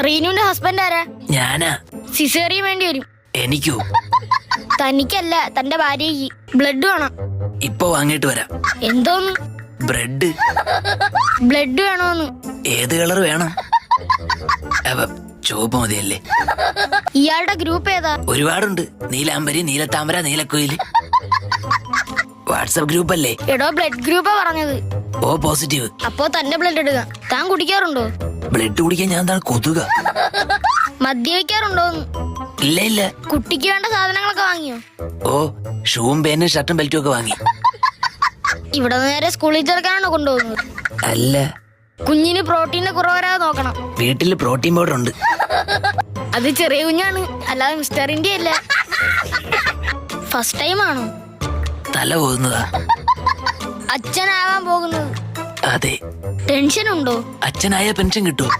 റീനുവിന്റെ husband ആരാ? ഞാനാ. Caesarean വേണ്ടി വരും. എനിക്കോ? തനിക്കല്ല, തന്റെ ഭാര്യയ്ക്ക്. ബ്ലഡ് വേണം. ഇപ്പൊ വാങ്ങിട്ട് വരാം. എന്തോന്ന്? ബ്രെഡ്. ബ്ലഡ് വേണോന്ന്? ഏത് കളർ വേണം? ചുവപ്പ് മതിയല്ലേ? ഇയാളുടെ ഗ്രൂപ്പ് ഏതാ? ഒരുപാടുണ്ട്. നീലാംബരി, നീലത്താമര, നീലക്കുയില്. വാട്സപ്പ് ഗ്രൂപ്പ് അല്ലേ? എടോ, ബ്ലഡ് ഗ്രൂപ്പാ പറഞ്ഞത്. O positive. അപ്പോ തന്റെ ബ്ലഡ് എടുക്കാം. താൻ കുടിക്കാറുണ്ടോ? ബ്ലഡ് കുടിക്കാൻ ഞാൻ എന്താണ് കൊതുക? മദ്യപിക്കാറുണ്ടോന്ന്? ഇല്ല ഇല്ല. കുട്ടിക്ക് വേണ്ട സാധനങ്ങളൊക്കെ വാങ്ങിയോ? ഓ, ഷൂവും പേനും ഷർട്ടും ബെൽറ്റും ഒക്കെ വാങ്ങി. ഇവിടെ നേരെ സ്കൂളിൽ ചേർക്കാനാണോ കൊണ്ടുപോകുന്നത്? അല്ല, കുഞ്ഞിന് പ്രോട്ടീന് കുറവരാതെ നോക്കണം. വീട്ടില് പ്രോട്ടീൻ പൗഡർ ഉണ്ട്. അത് ചെറിയ കുഞ്ഞാണ്, അല്ലാതെ മിസ്റ്റർ ഇന്ത്യ അല്ല. ഫസ്റ്റ് ടൈം ആണോ? തല പോകുന്നതാ. അച്ഛനാവാൻ പോകുന്നത്? അതെ. ടെൻഷൻ ഉണ്ടോ? അച്ഛനായ പെൻഷൻ കിട്ടുമോ?